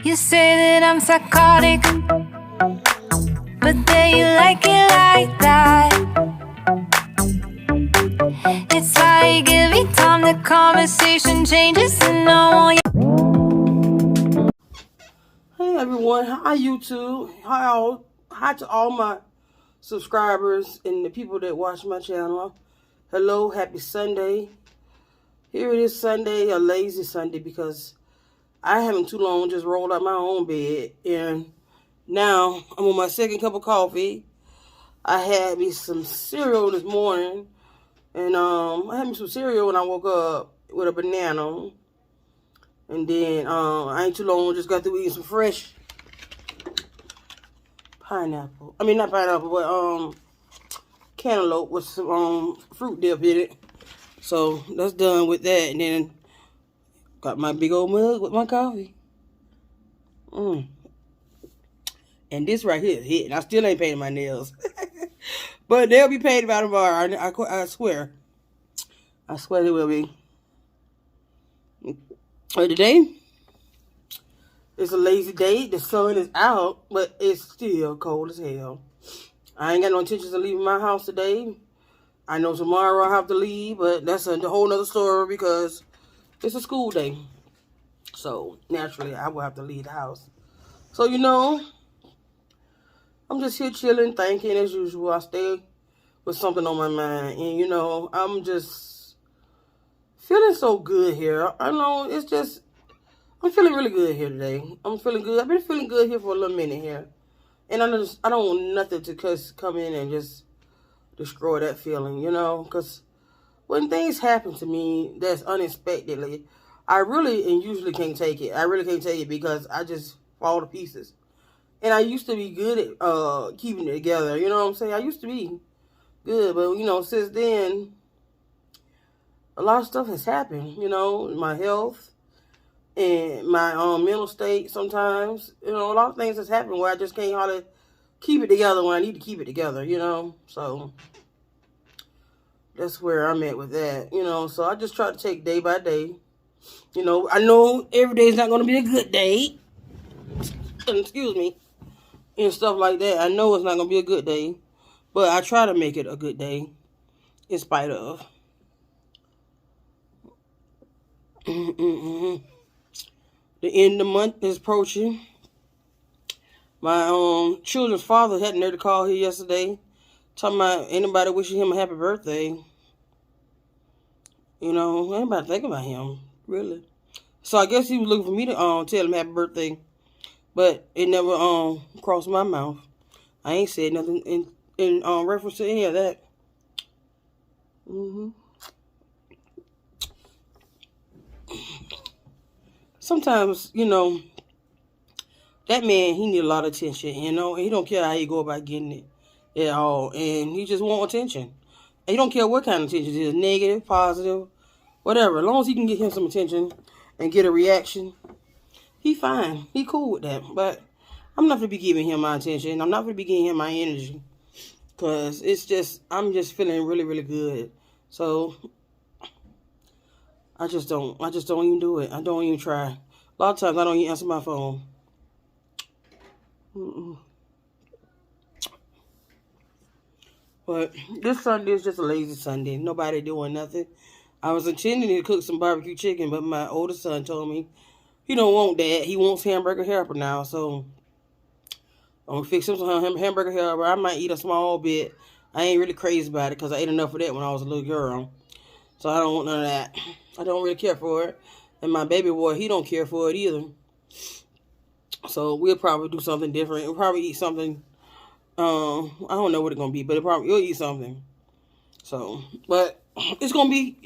You say that I'm psychotic, but then you like it like that. It's like every time the conversation changes and I want you. Hey everyone, hi YouTube, hi to all my subscribers and the people that watch my channel. Hello, happy Sunday. Here it is Sunday, a lazy Sunday, because I haven't too long just rolled out my own bed, and now I'm on my second cup of coffee. I had me some cereal this morning, and I had me some cereal when I woke up with a banana, and then I ain't too long just got through eating some fresh pineapple. I mean, not pineapple, but cantaloupe with some fruit dip in it. So that's done with that, and then got my big old mug with my coffee. And this right here is hitting. I still ain't painted my nails, but they'll be painted by tomorrow. I swear. I swear they will be. But today, it's a lazy day. The sun is out, but it's still cold as hell. I ain't got no intentions of leaving my house today. I know tomorrow I'll have to leave, but that's a whole nother story because it's a school day. So, naturally, I will have to leave the house. So, I'm just here chilling, thinking as usual. I stay with something on my mind. And, I'm just feeling so good here. I know it's just, I'm feeling really good here today. I'm feeling good. I've been feeling good here for a little minute here. And I don't want nothing to come in and just destroy that feeling, because when things happen to me that's unexpectedly, I really and usually can't take it. I really can't take it because I just fall to pieces. And I used to be good at keeping it together, you know what I'm saying? I used to be good, but, since then, a lot of stuff has happened, my health and my mental state sometimes. A lot of things has happened where I just can't hardly keep it together when I need to keep it together, So that's where I'm at with that, So I just try to take day by day. I know every day is not going to be a good day. Excuse me. And stuff like that. I know it's not going to be a good day. But I try to make it a good day in spite of. The end of the month is approaching. My children's father had nerve to call here yesterday, talking about anybody wishing him a happy birthday. Anybody think about him, really. So I guess he was looking for me to tell him happy birthday, but it never crossed my mouth. I ain't said nothing in reference to any of that. Sometimes, that man, he need a lot of attention, he don't care how he go about getting it at all, and he just want attention. And he don't care what kind of attention it is, negative, positive, whatever. As long as he can get him some attention and get a reaction, he fine. He cool with that. But I'm not going to be giving him my attention. I'm not going to be giving him my energy. Because I'm just feeling really, really good. So, I just don't even do it. I don't even try. A lot of times I don't even answer my phone. But this Sunday is just a lazy Sunday. Nobody doing nothing. I was intending to cook some barbecue chicken, but my oldest son told me he don't want that. He wants hamburger helper now. So I'm going to fix him some hamburger helper. I might eat a small bit. I ain't really crazy about it because I ate enough of that when I was a little girl. So I don't want none of that. I don't really care for it. And my baby boy, he don't care for it either. So we'll probably do something different. We'll probably eat something. I don't know what it's going to be, but we'll eat something. So, but it's going to be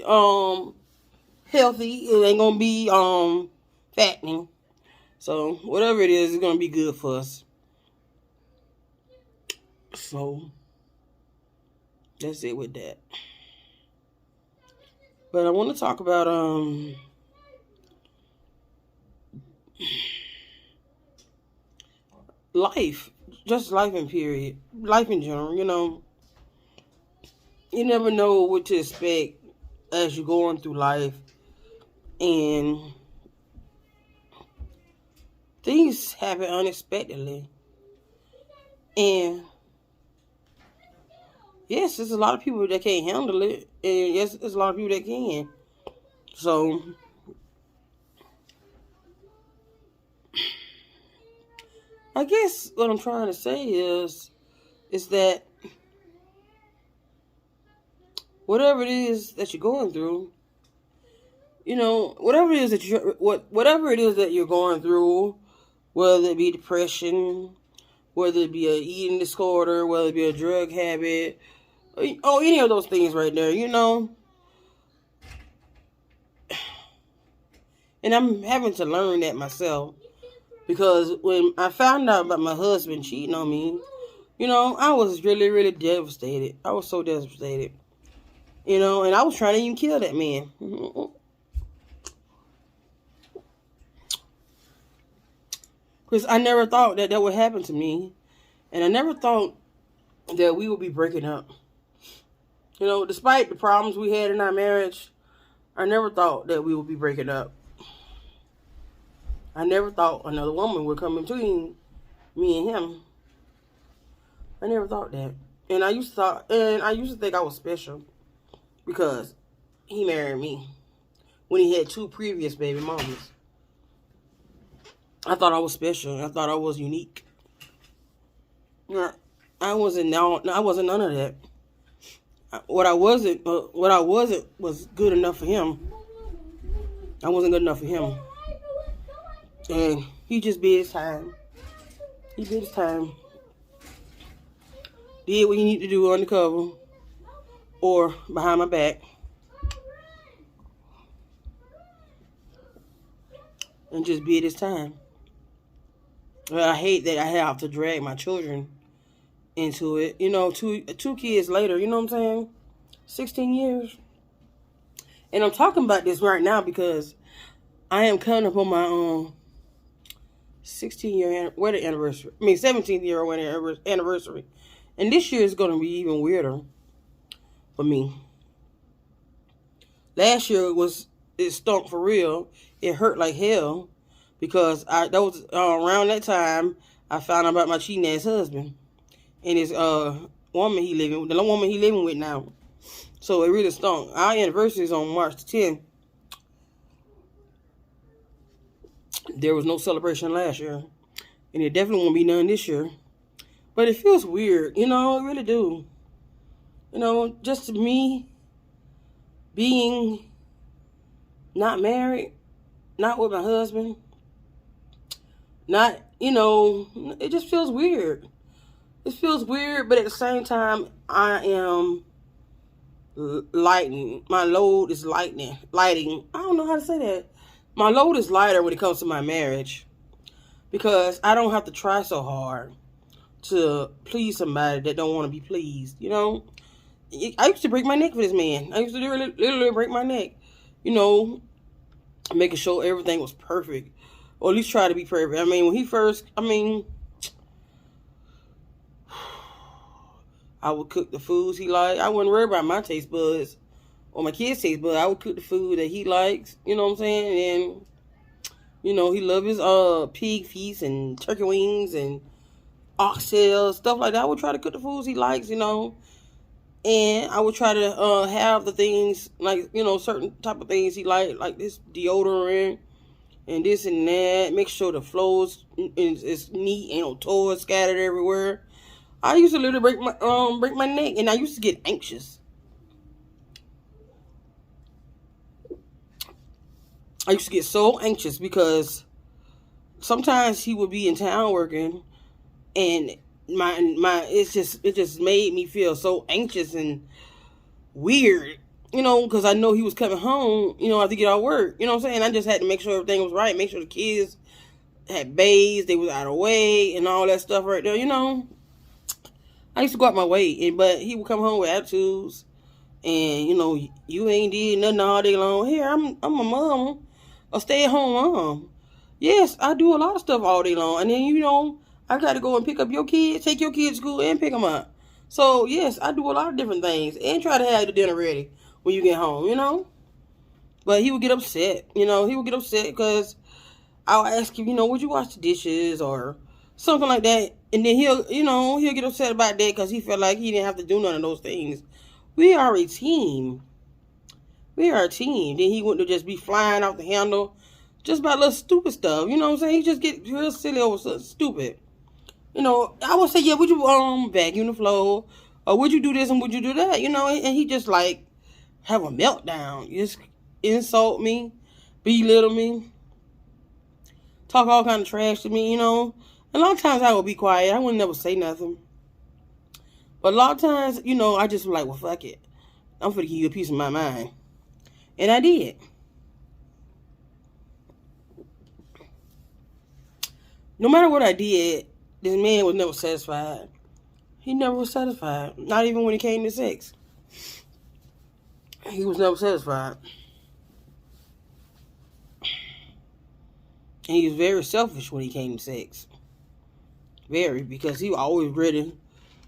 healthy. It ain't going to be fattening. So whatever it is, it's going to be good for us. So that's it with that. But I want to talk about life, just life in period, life in general. You never know what to expect as you're going through life, and things happen unexpectedly. And yes, there's a lot of people that can't handle it. And yes, there's a lot of people that can. So I guess what I'm trying to say is that whatever it is that you're going through, whatever it is that you're going through, whether it be depression, whether it be an eating disorder, whether it be a drug habit, or any of those things right there, And I'm having to learn that myself, because when I found out about my husband cheating on me, I was really, really devastated. I was so devastated. And I was trying to even kill that man. Because I never thought that would happen to me. And I never thought that we would be breaking up. Despite the problems we had in our marriage, I never thought that we would be breaking up. I never thought another woman would come between me and him. I never thought that. And I used to think I was special because he married me when he had 2 previous baby mamas. I thought I was special. I thought I was unique. I wasn't none of that. What I wasn't was good enough for him. I wasn't good enough for him. And he just did his time. He did his time. Did what he needed to do undercover or behind my back. And just bid his time. Well, I hate that I have to drag my children into it. 2 kids later, you know what I'm saying? 16 years. And I'm talking about this right now because I am coming up on my 16-year wedding anniversary. 17th-year wedding anniversary. And this year is going to be even weirder for me. Last year it stunk for real. It hurt like hell because that was around that time I found out about my cheating ass husband and his woman he living with now. So it really stunk. Our anniversary is on March 10th. There was no celebration last year, and it definitely won't be none this year. But it feels weird, it really do. Just me being not married, not with my husband, it just feels weird. It feels weird, but at the same time, I am lighting. My load is lighting. I don't know how to say that. My load is lighter when it comes to my marriage because I don't have to try so hard to please somebody that don't want to be pleased. I used to break my neck for this man. I used to literally break my neck, making sure everything was perfect, or at least try to be perfect. When he first, I would cook the foods he liked. I wouldn't worry about my taste buds or my kids' taste buds. I would cook the food that he likes. You know what I'm saying? And he loved his pig feast and turkey wings and oxtails, stuff like that. I would try to cook the foods he likes, and I would try to have the things like certain type of things he like this deodorant and this and that. Make sure the floors is neat, ain't no toys scattered everywhere. I used to literally break my neck, and I used to get anxious. I used to get so anxious because sometimes he would be in town working, and it just made me feel so anxious and weird, because I know he was coming home, after get out of work, what I'm saying? I just had to make sure everything was right, make sure the kids had bathes, they was out of the way, and all that stuff right there, I used to go out my way, but he would come home with attitudes, and you ain't did nothing all day long. Here, I'm a mom, a stay-at-home mom. Yes, I do a lot of stuff all day long, and then I got to go and pick up your kids, take your kids to school, and pick them up. So yes, I do a lot of different things, and try to have the dinner ready when you get home, But he would get upset, he would get upset because I'll ask him, would you wash the dishes or something like that, and then he'll get upset about that because he felt like he didn't have to do none of those things. We are a team. We are a team. Then he wouldn't just be flying off the handle just about little stupid stuff. You know what I'm saying? He just get real silly over something stupid. I would say, yeah, would you vacuum the floor? Or would you do this and would you do that? And he just like have a meltdown. Just insult me, belittle me, talk all kind of trash to me, And a lot of times I would be quiet. I would never say nothing. But a lot of times, I just like, well, fuck it. I'm finna give you a piece of my mind. And I did. No matter what I did, this man was never satisfied. He never was satisfied. Not even when it came to sex. He was never satisfied. And he was very selfish when he came to sex. Very, because he was always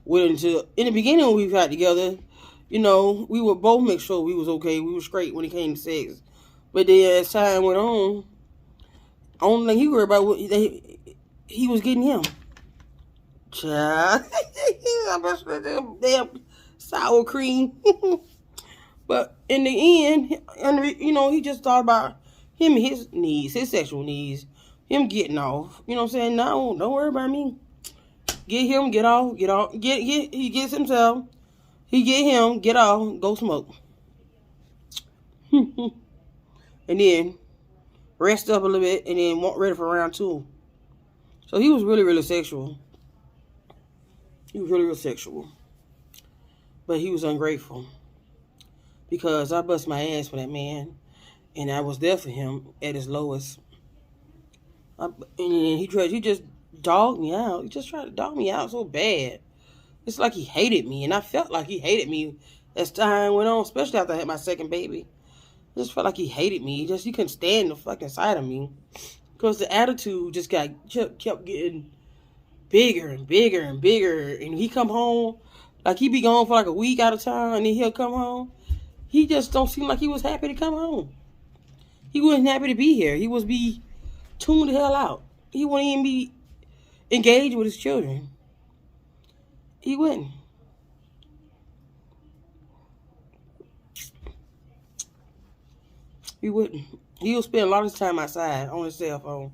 willing to, in the beginning when we got together, we would both make sure we was okay. We were straight when it came to sex. But then as time went on, only thing he worried about he was getting him. Child. Damn sour cream. But in the end, he just thought about him and his needs, his sexual needs, him getting off. You know what I'm saying? No, don't worry about me. Get him, get off, he gets himself. He get him, get off, go smoke. And then rest up a little bit and then want ready for round 2. So he was really, really sexual. He was really, really sexual. But he was ungrateful. Because I bust my ass for that man. And I was there for him at his lowest. And he just dogged me out. He just tried to dog me out so bad. It's like he hated me. And I felt like he hated me as time went on. Especially after I had my second baby. I just felt like he hated me. He couldn't stand the fucking sight of me. Because the attitude just kept getting bigger and bigger and bigger. And he come home, like he be gone for like a week out of town, and then he'll come home. He just don't seem like he was happy to come home. He wasn't happy to be here. He was be tuned the hell out. He wouldn't even be engaged with his children. He wouldn't. He wouldn't. He would spend a lot of his time outside on his cell phone.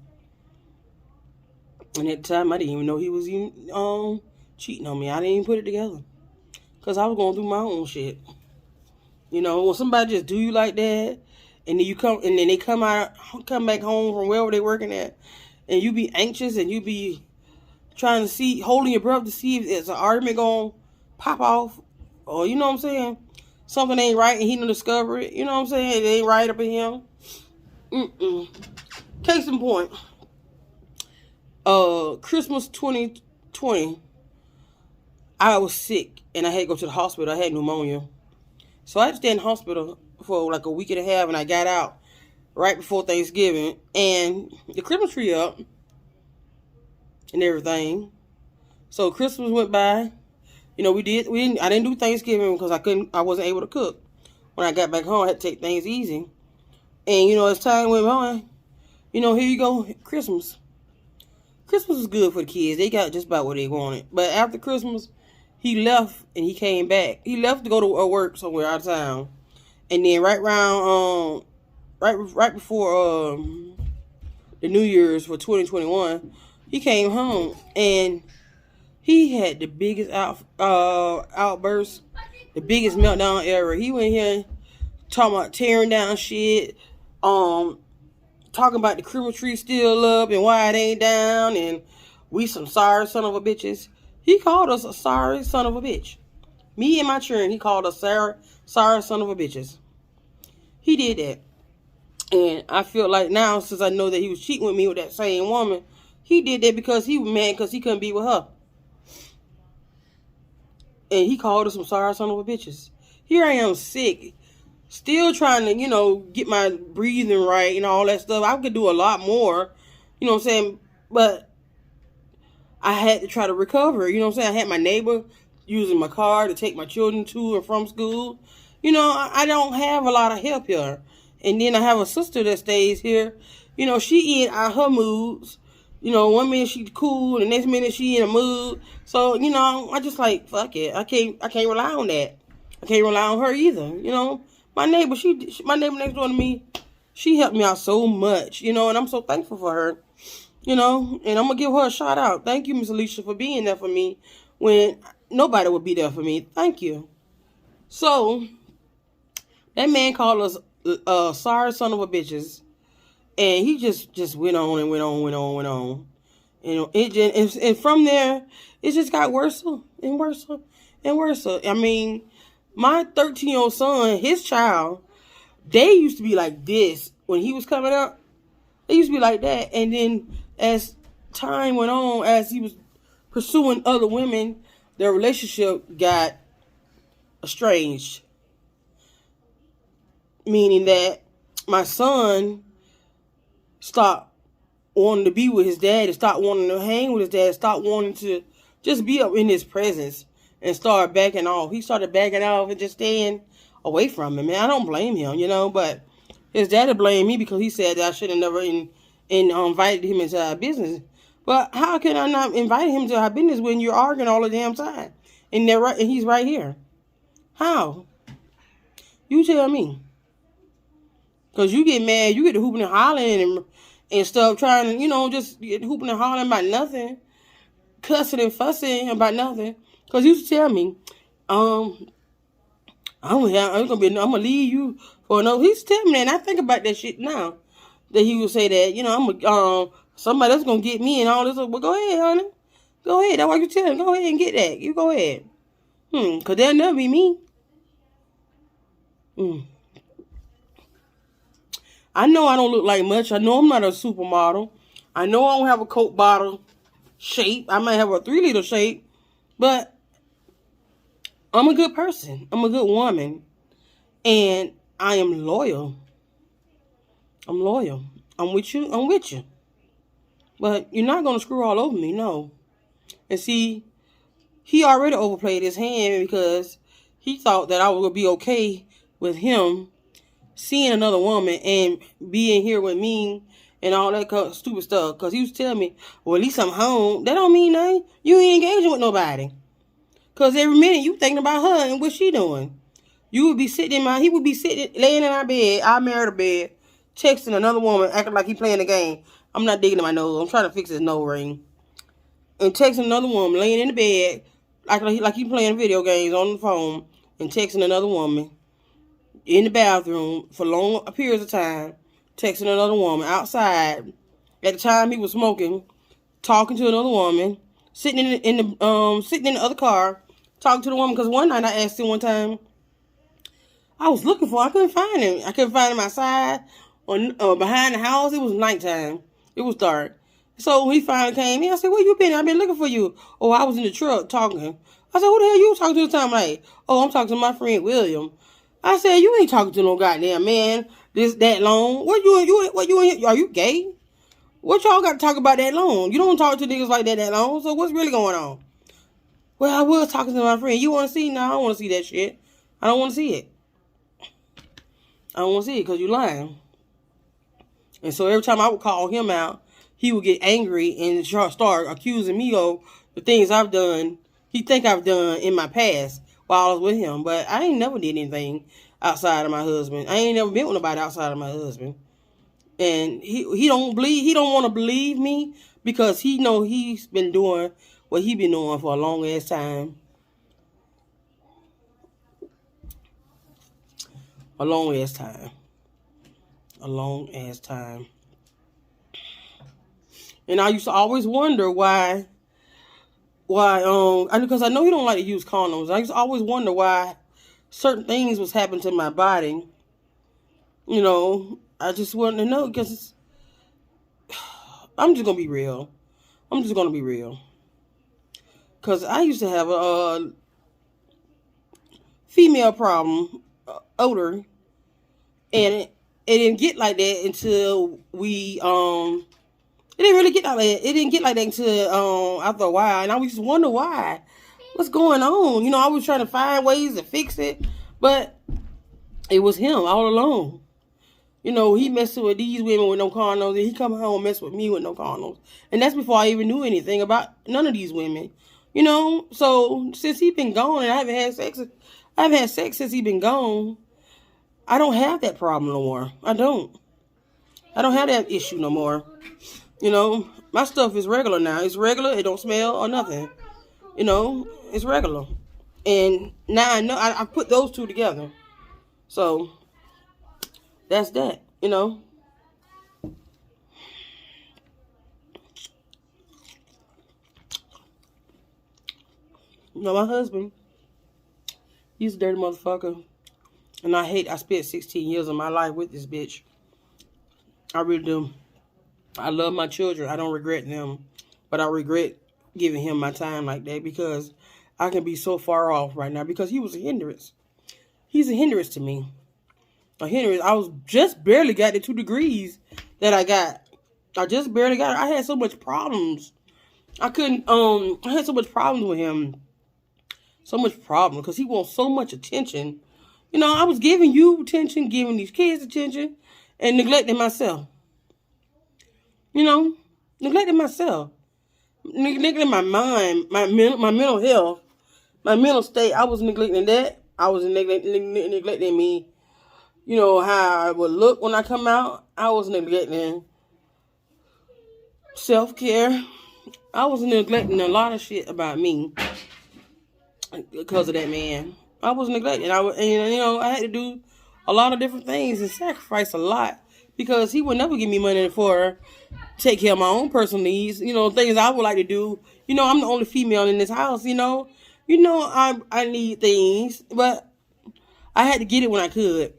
And at the time, I didn't even know he was even cheating on me. I didn't even put it together. Because I was going through my own shit. When somebody just do you like that, and then they come back home from wherever they working at, and you be anxious and you be trying to holding your breath to see if it's an argument going to pop off, or you know what I'm saying? Something ain't right and he done discover it. You know what I'm saying? It ain't right up in him. Case in point. Christmas 2020, I was sick and I had to go to the hospital. I had pneumonia. So I had to stay in the hospital for like a week and a half, and I got out right before Thanksgiving, and the Christmas tree up and everything. So Christmas went by. I didn't do Thanksgiving because I wasn't able to cook. When I got back home, I had to take things easy. And as time went on, here you go, Christmas. Christmas was good for the kids. They got just about what they wanted. But after Christmas, he left and he came back. He left to go to work somewhere out of town. And then right before the New Year's for 2021, he came home and he had the biggest outburst, the biggest meltdown ever. He went here talking about tearing down shit, talking about the Christmas tree still up and why it ain't down, and we some sorry son of a bitches. He called us a sorry son of a bitch. Me and my children, he called us sorry son of a bitches. He did that. And I feel like now, since I know that he was cheating with me with that same woman, he did that because he was mad because he couldn't be with her. And he called us some sorry son of a bitches. Here I am sick, still trying to, get my breathing right and all that stuff. I could do a lot more, you know what I'm saying? But I had to try to recover, you know what I'm saying? I had my neighbor using my car to take my children to and from school. I don't have a lot of help here. And then I have a sister that stays here You know, she in her moods. You know, one minute she cool, the next minute she in a mood. So, you know, I just like, fuck it. I can't rely on that. I can't rely on her either. You know, my neighbor next door to me, she helped me out so much, you know, and I'm so thankful for her. You know, and I'm gonna give her a shout out. Thank you, Miss Alicia, for being there for me when nobody would be there for me. Thank you. So that man called us sorry son of a bitches. And he just went on and went on. You know, and from there, it just got worse and worse and worse. I mean, my 13-year-old son, his child, they used to be like this when he was coming up. They used to be like that. And then as time went on, as he was pursuing other women, their relationship got estranged. Meaning that my son stopped wanting to be with his dad, and stopped wanting to hang with his dad, stopped wanting to just be up in his presence, and started backing off. He started backing off and just staying away from him. And I don't blame him, you know, but his daddy blamed me because he said that I should have never invited him into our business. But how can I not invite him to our business when you're arguing all the damn time? And he's right here. How? You tell me. Because you get mad, you get to hooping and hollering and stuff, trying to, you know, just get hooping and hollering about nothing, cussing and fussing about nothing. Because you used to tell me, I'm gonna leave you for another. He used to tell me that, and I think about that shit now. That he would say that, you know, somebody else gonna get me and all this. Well, go ahead, honey. Go ahead. That's why you tell him. Go ahead and get that. You go ahead. Because they'll never be me. I know I don't look like much. I know I'm not a supermodel. I know I don't have a Coke bottle shape. I might have a 3-liter shape. But I'm a good person. I'm a good woman. And I am loyal. I'm loyal. I'm with you. I'm with you. But you're not going to screw all over me, no. And see, he already overplayed his hand because he thought that I would be okay with him seeing another woman and being here with me and all that stupid stuff. Because he was telling me, well, at least I'm home. That don't mean nothing. You ain't engaging with nobody. Because every minute you thinking about her and what she doing. He would be sitting, laying in our bed, our marital bed, texting another woman, acting like he playing the game. I'm not digging in my nose. I'm trying to fix his nose ring. And texting another woman, laying in the bed, like he playing video games on the phone, and texting another woman in the bathroom for long periods of time, texting another woman outside. At the time he was smoking, talking to another woman, sitting in the other car, talking to the woman. Because one night I asked him one time, I was looking for him. I couldn't find him. I couldn't find him outside or behind the house. It was nighttime. It was dark. So when he finally came in, I said, where you been? I've been looking for you. Oh, I was in the truck talking. I said, who the hell you talking to the time? Like, oh, I'm talking to my friend William. I said, you ain't talking to no goddamn man that long. What you in here? Are you gay? What y'all got to talk about that long? You don't talk to niggas like that long. So what's really going on? Well, I was talking to my friend. You want to see? No, I don't want to see that shit. I don't want to see it. I don't want to see it because you lying. And so every time I would call him out, he would get angry and start accusing me of the things I've done, he think I've done in my past while I was with him. But I ain't never did anything outside of my husband. I ain't never been with nobody outside of my husband. And he don't want to believe me because he know he's been doing what he been doing for a long ass time. A long ass time. A long ass time. And I used to always wonder why, because I know he don't like to use condoms. I used to always wonder why certain things was happening to my body. You know, I just wanted to know because I'm just going to be real. I'm just going to be real. Because I used to have a female problem, odor, and it didn't get like that until we, it didn't really get like that. It didn't get like that until after a while, and I used to wonder why. What's going on? You know, I was trying to find ways to fix it, but it was him all along. You know, he messing with these women with no condoms, and he come home and mess with me with no condoms. And that's before I even knew anything about none of these women. You know, so since he been gone and I haven't had sex since he been gone, I don't have that problem no more. I don't have that issue no more. You know, my stuff is regular now. It's regular. It don't smell or nothing. You know, it's regular. And now I know I put those two together. So that's that, you know. You know, my husband, he's a dirty motherfucker. And I spent 16 years of my life with this bitch. I really do. I love my children. I don't regret them. But I regret giving him my time like that because I can be so far off right now because he was a hindrance. He's a hindrance to me. A hindrance. I was just barely got the 2 degrees that I got. I just barely got it. I had so much problems. I had so much problems with him. So much problem because he wants so much attention. You know, I was giving you attention, giving these kids attention, and neglecting myself. You know, neglecting myself. Neglecting my mind, my mental health, my mental state. I was neglecting that. I was neglecting me. You know, how I would look when I come out. I was neglecting self-care. I was neglecting a lot of shit about me because of that man. I was neglecting. I had to do a lot of different things and sacrifice a lot because he would never give me money for take care of my own personal needs. You know, things I would like to do. You know, I'm the only female in this house. You know, I need things, but I had to get it when I could.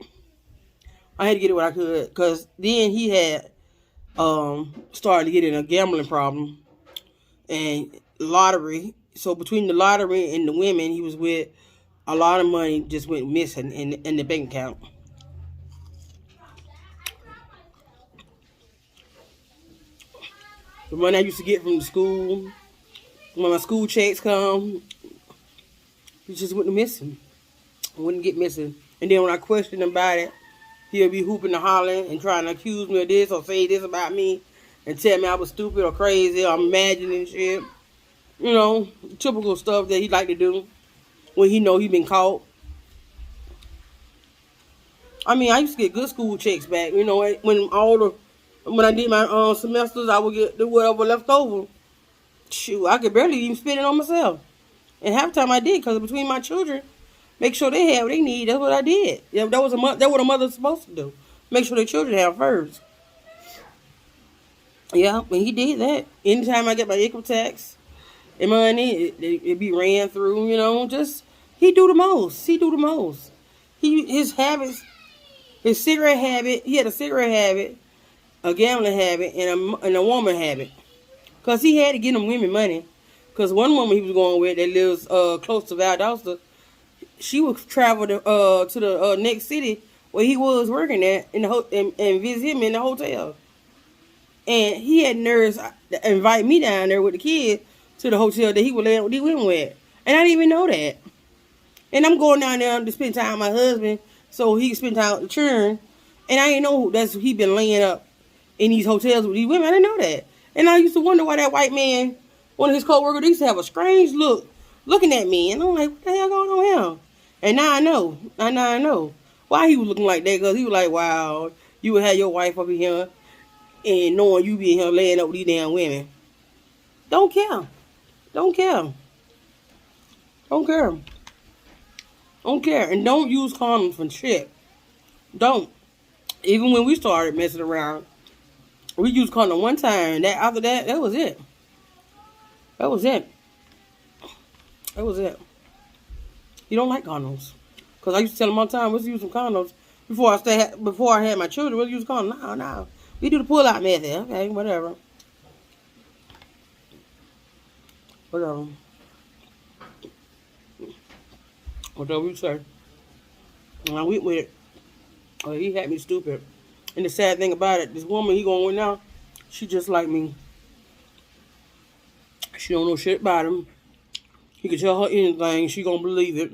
Because then he had started to get in a gambling problem and lottery. So between the lottery and the women he was with, a lot of money just went missing in the bank account. The money I used to get from the school, when my school checks come, it just wouldn't missing. It wouldn't get missing. And then when I questioned him about it, he'll be hooping and hollering and trying to accuse me of this or say this about me and tell me I was stupid or crazy or imagining shit. You know, typical stuff that he like to do when he know he been caught. I mean, I used to get good school checks back. You know, when I did my semesters, I would get whatever left over. Shoot, I could barely even spend it on myself. And half the time I did because between my children, make sure they have what they need. That's what I did. Yeah, that what a mother's supposed to do. Make sure their children have first. Yeah, and he did that. Anytime I get my income tax and money, it be ran through. You know, just he do the most. His habits, his cigarette habit. He had a cigarette habit, a gambling habit, and a woman habit. Cause he had to get them women money. Cause one woman he was going with that lives close to Valdosta, she would travel to the next city where he was working at and visit him in the hotel. And he had nerves to invite me down there with the kids to the hotel that he went with. And I didn't even know that. And I'm going down there to spend time with my husband so he can spend time with the children. And I didn't know he been laying up in these hotels with these women. I didn't know that. And I used to wonder why that white man, one of his co-workers, used to have a strange look looking at me. And I'm like, what the hell going on here? And now I know. I know why he was looking like that. Because he was like, wow, you would have your wife up in here and knowing you be in here laying up with these damn women. Don't care. And don't use condoms for shit. Don't. Even when we started messing around, we used condom one time. And after that was it. That was it. You don't like condoms. Because I used to tell him all the time, let's use some condoms. Before I had my children, let's use condoms. No. We do the pull-out method. Okay, whatever. Whatever you say. And I went with it. He had me stupid. And the sad thing about it, this woman he going with now, she just like me. She don't know shit about him. He can tell her anything, she gonna believe it.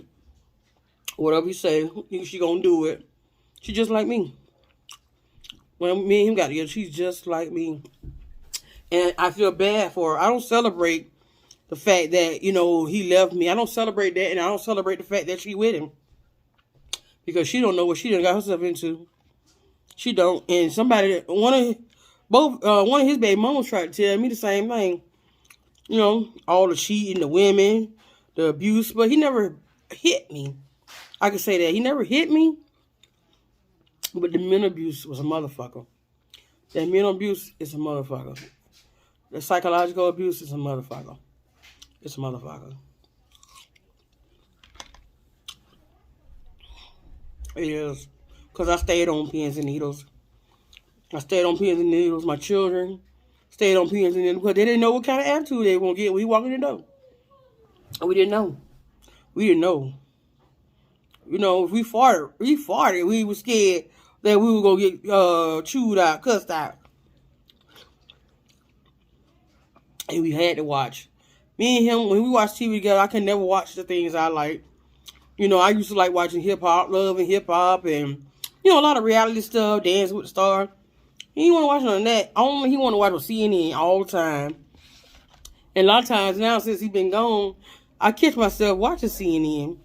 Whatever he say, she gonna do it. She just like me. When me and him got together, she's just like me. And I feel bad for her. I don't celebrate the fact that, he left me. I don't celebrate that, and I don't celebrate the fact that she with him. Because she don't know what she done got herself into. She don't. And one of his baby mamas tried to tell me the same thing. All the cheating, the women, the abuse, but he never hit me. I can say that. He never hit me, but the mental abuse was a motherfucker. That mental abuse is a motherfucker. The psychological abuse is a motherfucker. It's a motherfucker. It is. Because I stayed on pins and needles. My children stayed on pins and needles because they didn't know what kind of attitude they were going to get when we walked in the door. We didn't know. If we farted, we were scared that we were going to get chewed out, cussed out. And we had to watch. Me and him, when we watch TV together, I can never watch the things I like. I used to like watching hip-hop, love and hip-hop, and, a lot of reality stuff, Dancing with the Stars. He didn't want to watch none of that. Only he wanted to watch CNN all the time. And a lot of times now, since he's been gone, I catch myself watching CNN.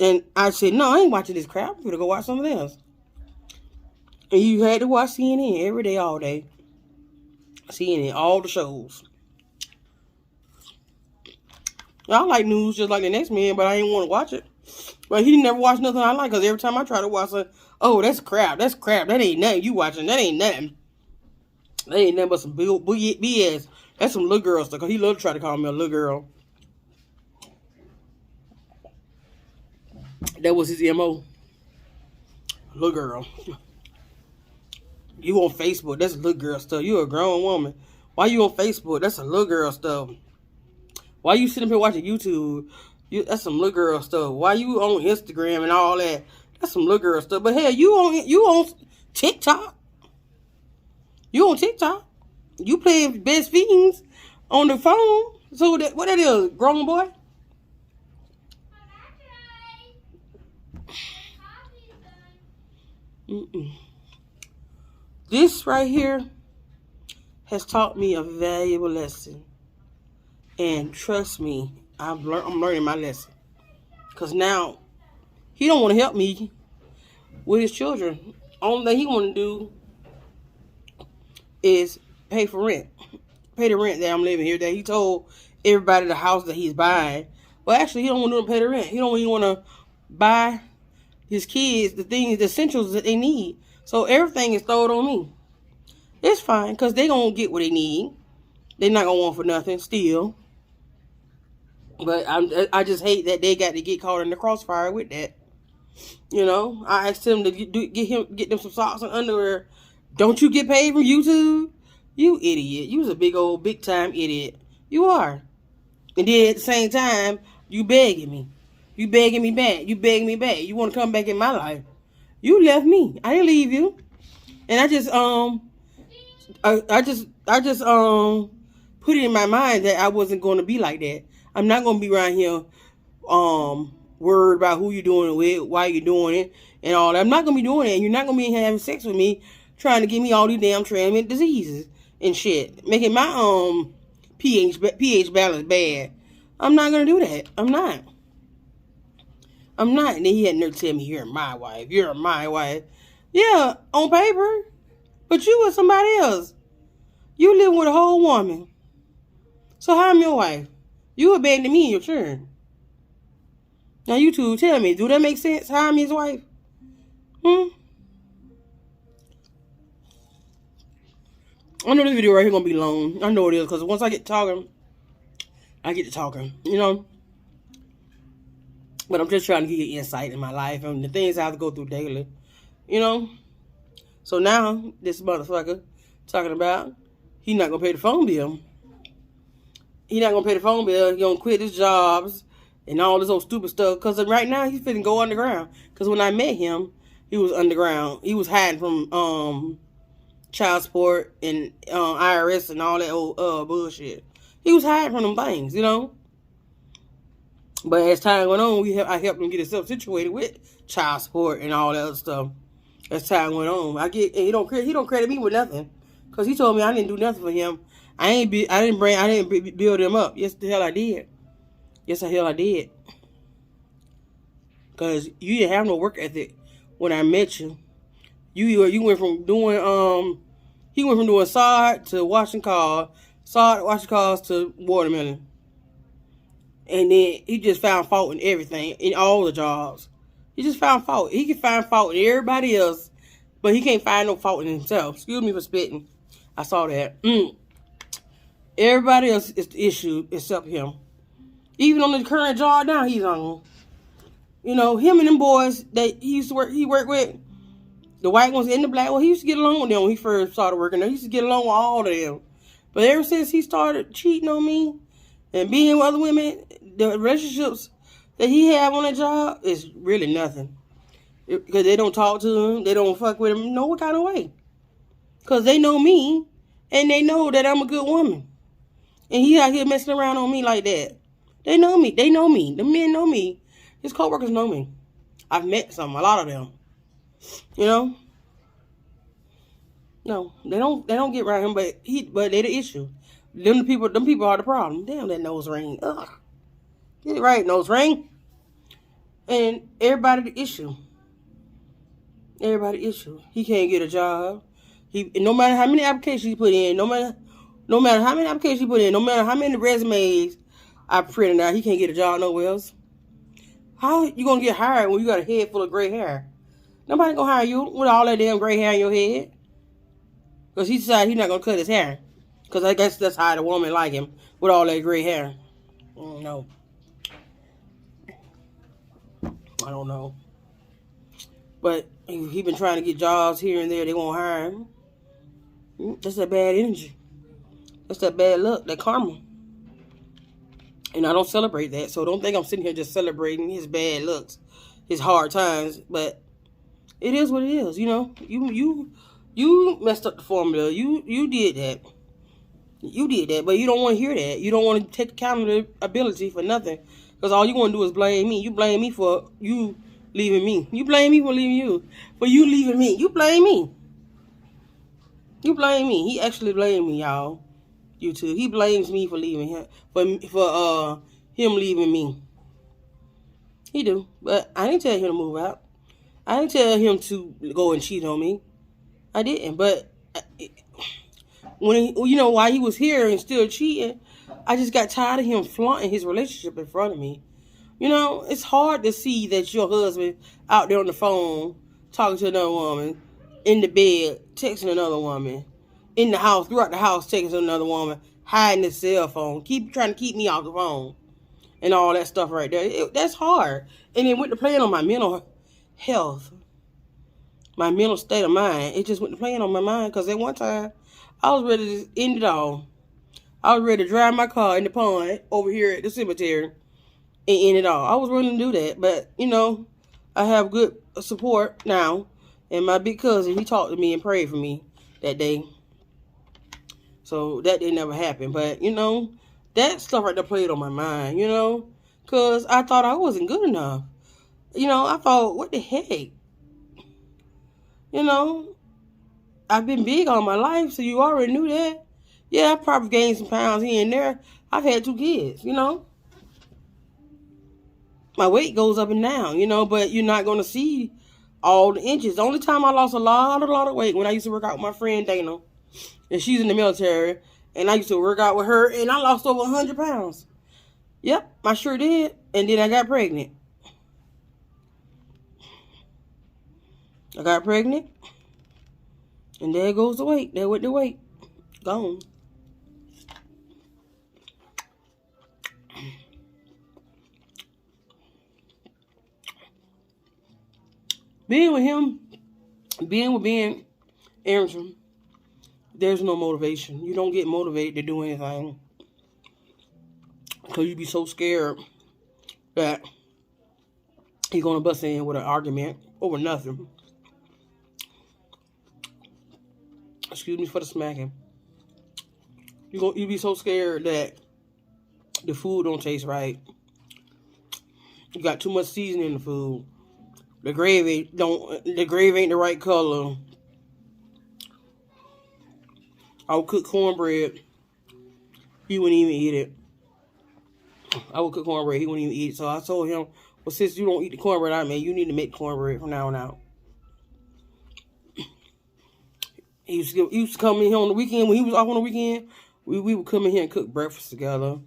And I said, no, I ain't watching this crap. I'm going to go watch something else. And you had to watch CNN every day, all day. CNN, all the shows. I like news just like the next man, but I ain't want to watch it. But he never watched nothing I like, because every time I try to watch it, oh, that's crap. That ain't nothing you watching. That ain't nothing. That ain't nothing but some BS. That's some little girl stuff, because he loved to try to call me a little girl. That was his MO. Little girl. You on Facebook, that's little girl stuff. You a grown woman. Why you on Facebook? That's a little girl stuff. Why you sitting up here watching YouTube? That's some little girl stuff. Why you on Instagram and all that? That's some little girl stuff. But hey, you on TikTok? You on TikTok? You playing Best Fiends on the phone? So what that is, grown boy? This right here has taught me a valuable lesson. And trust me, I'm learning my lesson. Because now, he don't want to help me with his children. Only thing he want to do is pay for rent. Pay the rent that I'm living here. That he told everybody the house that he's buying. Well, actually, he don't want to pay the rent. He don't even want to buy his kids the things, the essentials that they need. So everything is thrown on me. It's fine, because they going to get what they need. They're not going to want for nothing still. But I just hate that they got to get caught in the crossfire with that. I asked him to get them some socks and underwear. Don't you get paid from YouTube? You idiot. You was a big time idiot. You are. And then at the same time, you begging me. You begging me back. You want to come back in my life. You left me. I didn't leave you. And I just put it in my mind that I wasn't going to be like that. I'm not going to be around here worried about who you're doing it with, why you're doing it, and all that. I'm not going to be doing that. You're not going to be having sex with me trying to give me all these damn transmitted diseases and shit. Making my pH balance bad. I'm not going to do that. I'm not. And then he had nerve to tell me, you're my wife. Yeah, on paper. But you with somebody else. You live with a whole woman. So how am your wife? You abandoned me and your children. Now you two, tell me, do that make sense? How I'm his wife? I know this video right here gonna be long. I know it is, because once I get talking, But I'm just trying to give you insight in my life and the things I have to go through daily. So now, this motherfucker talking about he not gonna pay the phone bill. He not gonna pay the phone bill. He gonna quit his jobs and all this old stupid stuff. Because right now, he's finna go underground. Because when I met him, he was underground. He was hiding from child support and IRS and all that old bullshit. He was hiding from them things, But as time went on, I helped him get himself situated with child support and all that other stuff. as time went on. And he don't credit me with nothing, cause he told me I didn't do nothing for him. I didn't build him up. Yes, the hell I did. Yes, the hell I did. Cause you didn't have no work ethic when I met you. You went from doing he went from doing sod to washing cars to watermelon. And then he just found fault in everything, in all the jobs. He just found fault. He can find fault in everybody else, but he can't find no fault in himself. Excuse me for spitting. I saw that. Everybody else is the issue except him. Even on the current job now he's on. You know, him and them boys that he worked with, the white ones and the black ones, he used to get along with them when he first started working there. He used to get along with all of them. But ever since he started cheating on me and being with other women, the relationships that he have on that job is really nothing. Because they don't talk to him, they don't fuck with him no kind of way. Because they know me, and they know that I'm a good woman. And he out here messing around on me like that. They know me. They know me. The men know me. His co-workers know me. I've met a lot of them. You know? No, they don't get around him, but they the issue. Them people are the problem. Damn that nose ring. Ugh. Get it right, nose ring. And everybody the issue. Everybody the issue. He can't get a job. No matter how many applications he put in, no matter how many applications he put in, no matter how many resumes I printed out, he can't get a job nowhere else. How you gonna get hired when you got a head full of gray hair? Nobody gonna hire you with all that damn gray hair in your head. Because he decided he's not gonna cut his hair. Because I guess that's how the woman like him, with all that gray hair. No. I don't know. But he been trying to get jobs here and there. They won't hire him. That's that bad energy. That's that bad luck, that karma. And I don't celebrate that. So don't think I'm sitting here just celebrating his bad looks, his hard times. But it is what it is. You know, you messed up the formula. You did that. You did that. But you don't want to hear that. You don't want to take accountability for nothing. Because all you want to do is blame me. You blame me for you leaving me. You blame me for leaving you. For you leaving me. You blame me. You blame me. He actually blamed me, y'all. YouTube. He blames me for leaving him. For him leaving me. He do. But I didn't tell him to move out. I didn't tell him to go and cheat on me. I didn't. But while he was here and still cheating, I just got tired of him flaunting his relationship in front of me. You know, it's hard to see that your husband out there on the phone talking to another woman, in the bed texting another woman, in the house, throughout the house texting another woman, hiding his cell phone, trying to keep me off the phone, and all that stuff right there. That's hard. And it went to playing on my mental health, my mental state of mind. It just went to playing on my mind because at one time I was ready to end it all. I was ready to drive my car in the pond over here at the cemetery and end it all. I was willing to do that, but I have good support now. And my big cousin, he talked to me and prayed for me that day. So that didn't never happen. But, that stuff right there played on my mind, because I thought I wasn't good enough. I thought, what the heck? I've been big all my life, so you already knew that. Yeah, I probably gained some pounds here and there. I've had 2 kids, My weight goes up and down, but you're not going to see all the inches. The only time I lost a lot of weight when I used to work out with my friend Dana. And she's in the military. And I used to work out with her. And I lost over 100 pounds. Yep, I sure did. And then I got pregnant. And there goes the weight. There went the weight. Gone. Being with him, being with Aaron, there's no motivation. You don't get motivated to do anything. Because you be so scared that he's going to bust in with an argument over nothing. Excuse me for the smacking. You be so scared that the food don't taste right. You got too much seasoning in the food. The gravy ain't the right color. I would cook cornbread. He wouldn't even eat it. I would cook cornbread. He wouldn't even eat it. So I told him, well, since you don't eat the cornbread I made, you need to make cornbread from now on out. He used to come in here on the weekend. When he was off on the weekend, we would come in here and cook breakfast together.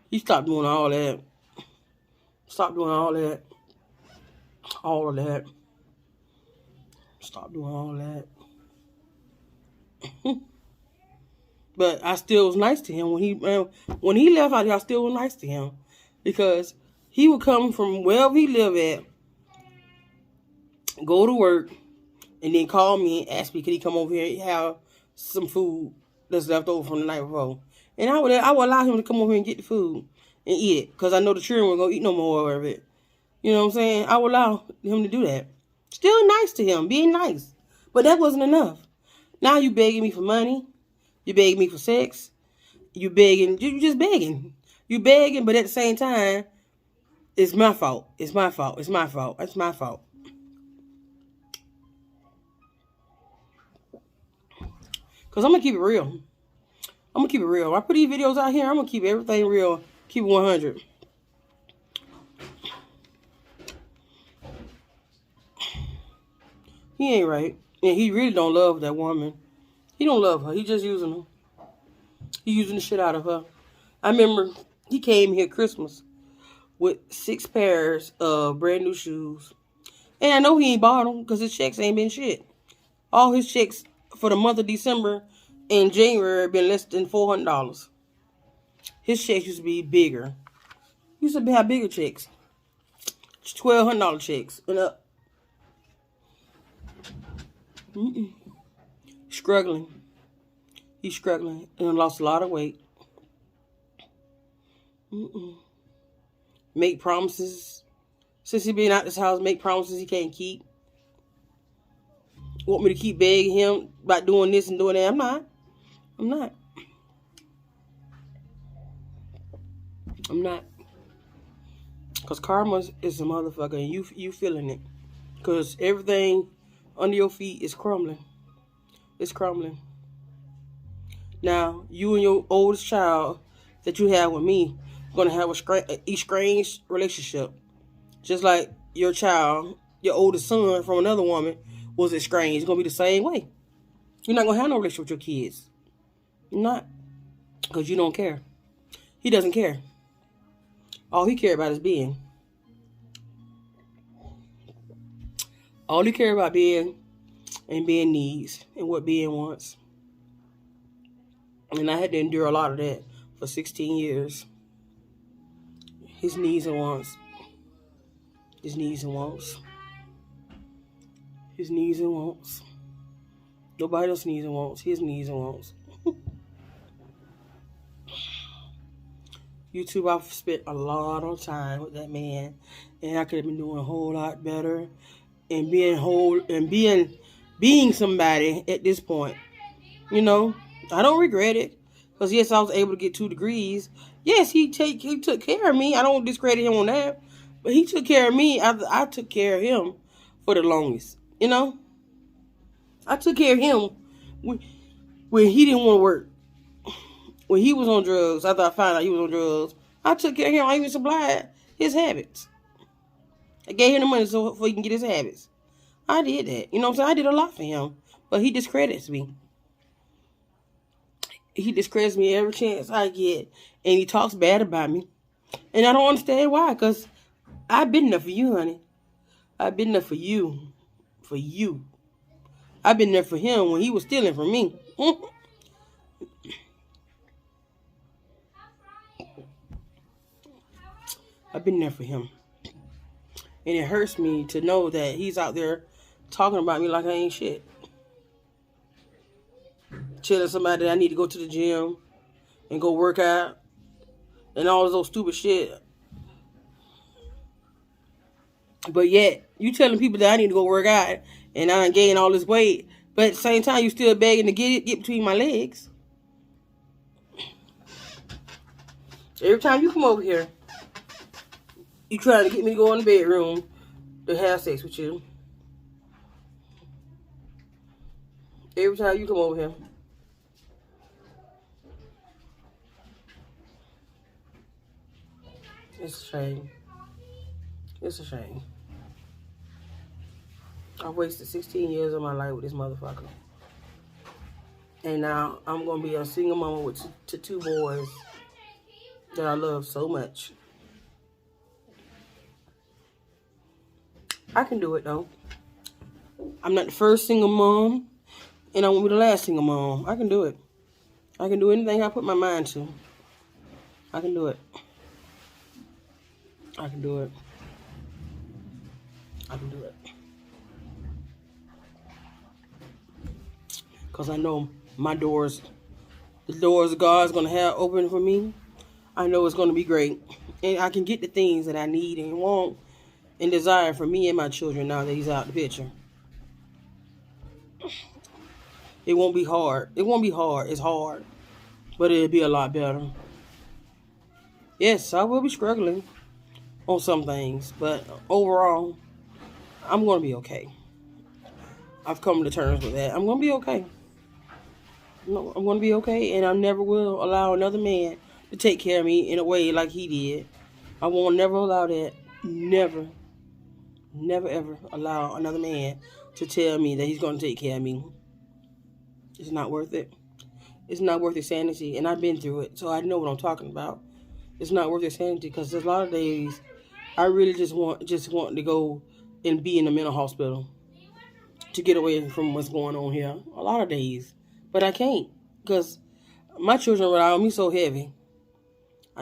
He stopped doing all that. Stop doing all that. All of that. Stop doing all that. But I still was nice to him when he left out here. I still was nice to him because he would come from wherever he lived at, go to work, and then call me and ask me could he come over here and have some food that's left over from the night before. And I would allow him to come over here and get the food and eat it because I know the children weren't gonna eat no more of it. You know what I'm saying? I would allow him to do that. Still nice to him, being nice, but that wasn't enough. Now you begging me for money. You begging me for sex. You begging. You just begging. You begging, but at the same time, it's my fault. It's my fault. It's my fault. It's my fault. Because I'm going to keep it real. I'm going to keep it real. When I put these videos out here, I'm going to keep everything real. Keep it 100. He ain't right. And he really don't love that woman. He don't love her. He just using her. He using the shit out of her. I remember he came here Christmas with 6 pairs of brand new shoes. And I know he ain't bought them because his checks ain't been shit. All his checks for the month of December and January have been less than $400. His checks used to be bigger. He used to have bigger checks. $1,200 checks and up. Struggling. He's struggling and lost a lot of weight. Make promises. Since he been out this house, make promises he can't keep. Want me to keep begging him about doing this and doing that. I'm not. Because karma is a motherfucker and you feeling it. Because everything under your feet is crumbling. It's crumbling. Now, you and your oldest child that you have with me are going to have a estranged relationship. Just like your child, your oldest son from another woman was estranged. It's going to be the same way. You're not going to have no relationship with your kids. You're not. Because you don't care. He doesn't care. All he cares about is being. All he cares about being and being needs and what being wants. And I had to endure a lot of that for 16 years. His needs and wants. His needs and wants. His needs and wants. Nobody else needs and wants. His needs and wants. YouTube, I've spent a lot of time with that man. And I could have been doing a whole lot better. And being somebody at this point. You know, I don't regret it. Because yes, I was able to get 2 degrees. Yes, he took care of me. I don't discredit him on that. But he took care of me. I took care of him for the longest. You know? I took care of him when he didn't want to work. When he was on drugs, after I found out he was on drugs, I took care of him. I even supplied his habits. I gave him the money so he can get his habits. I did that. You know what I'm saying? I did a lot for him. But he discredits me. He discredits me every chance I get. And he talks bad about me. And I don't understand why. Because I've been there for you, honey. I've been there for you. For you. I've been there for him when he was stealing from me. I've been there for him. And it hurts me to know that he's out there talking about me like I ain't shit. Telling somebody that I need to go to the gym and go work out and all those stupid shit. But yet, you telling people that I need to go work out and I gain all this weight, but at the same time, you still begging to get between my legs. Every time you come over here, you trying to get me to go in the bedroom to have sex with you. Every time you come over here. It's a shame. It's a shame. I wasted 16 years of my life with this motherfucker. And now I'm going to be a single mama with two boys that I love so much. I can do it, though. I'm not the first single mom, and I won't be the last single mom. I can do it. I can do anything I put my mind to. I can do it. I can do it. I can do it. Because I know my doors, the doors God's going to have open for me, I know it's going to be great. And I can get the things that I need and want and desire for me and my children now that he's out the picture. It won't be hard. It won't be hard. It's hard. But it'll be a lot better. Yes, I will be struggling on some things. But overall, I'm going to be okay. I've come to terms with that. I'm going to be okay. No, I'm going to be okay. And I never will allow another man to take care of me in a way like he did. I won't never allow that. Never. Never ever allow another man to tell me that he's going to take care of me. It's not worth it. It's not worth his sanity. And I've been through it, so I know what I'm talking about. It's not worth his sanity because there's a lot of days I really just want to go and be in a mental hospital to get away from what's going on here. A lot of days. But I can't because my children rely on me so heavy.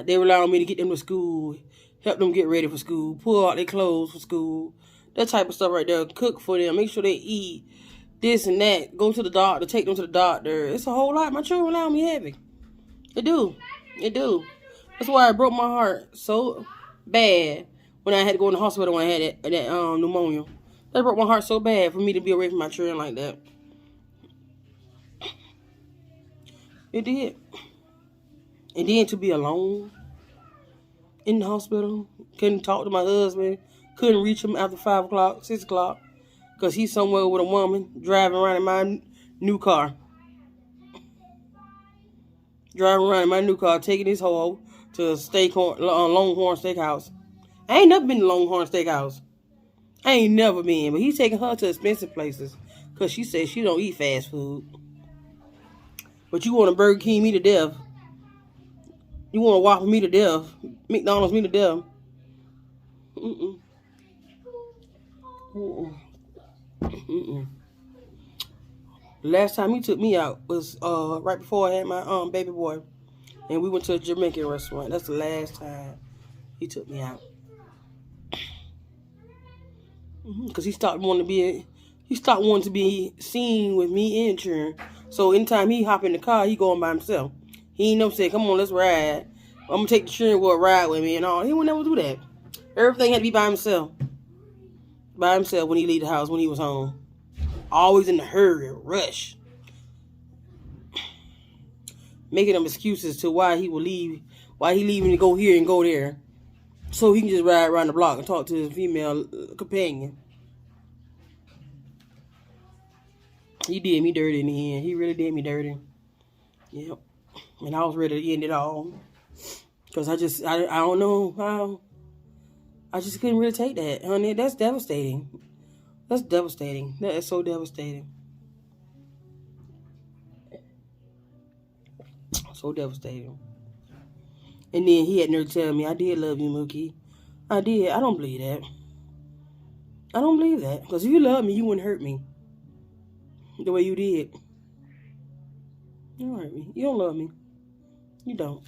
They rely on me to get them to school, help them get ready for school, pull out their clothes for school, that type of stuff right there, cook for them, make sure they eat, this and that, go to the doctor, take them to the doctor. It's a whole lot. My children rely on me heavy. They do. They do. That's why it broke my heart so bad when I had to go in the hospital when I had that pneumonia. That broke my heart so bad for me to be away from my children like that. It did. And then to be alone in the hospital, couldn't talk to my husband, couldn't reach him after 5 o'clock, 6 o'clock, because he's somewhere with a woman driving around in my new car. Driving around in my new car, taking his hoe to Longhorn Steakhouse. I ain't never been to Longhorn Steakhouse. I ain't never been, but he's taking her to expensive places because she says she don't eat fast food. But you want to Burger King me to death. You want to Whopper me to death. McDonald's me to death. Mm-mm. Mm-mm. Mm-mm. Last time he took me out was right before I had my baby boy. And we went to a Jamaican restaurant. That's the last time he took me out. Because he stopped wanting to be seen with me and children. So anytime he hop in the car, he going by himself. He ain't never say, come on, let's ride. I'm going to take the children for a ride with me and all. He would never do that. Everything had to be by himself. By himself when he leave the house, when he was home. Always in a hurry, rush. Making them excuses to why he will leave, why he leaving to go here and go there. So he can just ride around the block and talk to his female companion. He did me dirty in the end. He really did me dirty. Yep. And I was ready to end it all. Because I don't know how. I just couldn't really take that, honey. That's devastating. That's devastating. That is so devastating. So devastating. And then he had nerve to tell me, I did love you, Mookie. I did. I don't believe that. I don't believe that. Because if you loved me, you wouldn't hurt me. The way you did. You don't hurt me. You don't love me. You don't.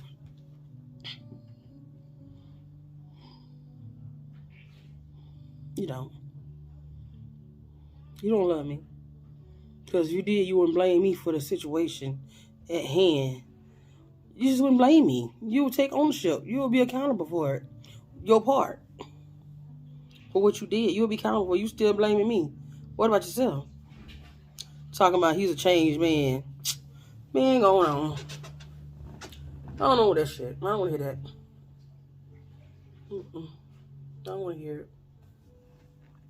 You don't. You don't love me. Because if you did, you wouldn't blame me for the situation at hand. You just wouldn't blame me. You would take ownership. You would be accountable for it. Your part. For what you did. You would be accountable for. You still blaming me. What about yourself? Talking about he's a changed man. Man, going on. I don't know that shit. I don't want to hear that. I don't want to hear it.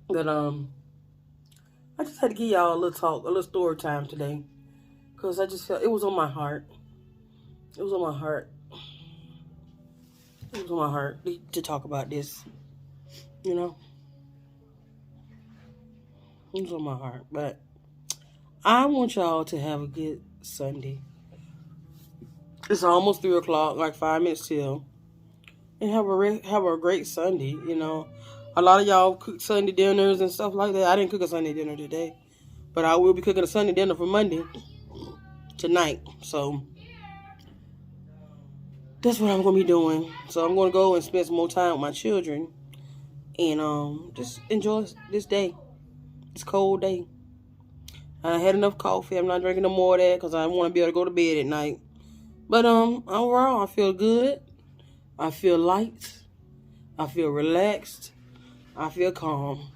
But, I just had to give y'all a little talk, a little story time today. Because I just felt it was on my heart. It was on my heart. It was on my heart to talk about this. You know? It was on my heart. But I want y'all to have a good Sunday. It's almost 3 o'clock, like 5 minutes till. And have a great Sunday, you know. A lot of y'all cook Sunday dinners and stuff like that. I didn't cook a Sunday dinner today. But I will be cooking a Sunday dinner for Monday tonight. So that's what I'm going to be doing. So I'm going to go and spend some more time with my children. And just enjoy this day. This cold day. I had enough coffee. I'm not drinking no more of that because I want to be able to go to bed at night. But overall, I feel good. I feel light. I feel relaxed. I feel calm.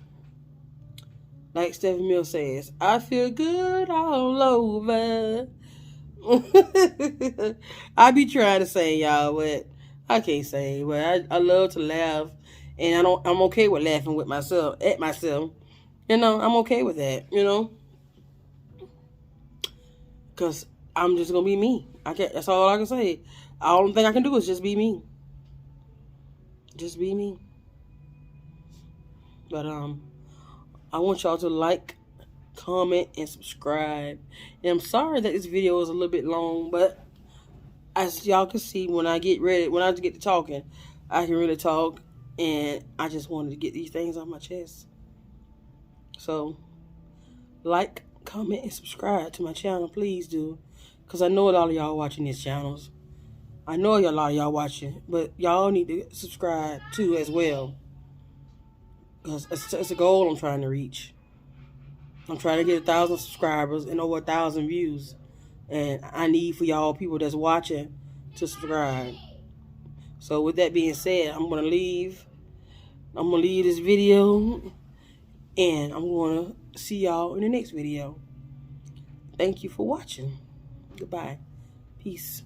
Like Stephanie Mills says, I feel good all over. I be trying to say, y'all, but I can't say. But I love to laugh, and I'm okay with laughing with myself at myself. You know, I'm okay with that. You know, because I'm just gonna be me. That's all I can say. The only thing I can do is just be me. Just be me. But I want y'all to like, comment, and subscribe. And I'm sorry that this video is a little bit long, but as y'all can see, when I get to talking, I can really talk, and I just wanted to get these things off my chest. So, like, comment, and subscribe to my channel, please do, because I know a lot of y'all watching these channels. I know a lot of y'all watching, but y'all need to subscribe too as well, because it's a goal I'm trying to reach. I'm trying to get 1,000 subscribers and over 1,000 views. And I need for y'all people that's watching to subscribe. So with that being said, I'm going to leave this video. And I'm going to see y'all in the next video. Thank you for watching. Goodbye. Peace.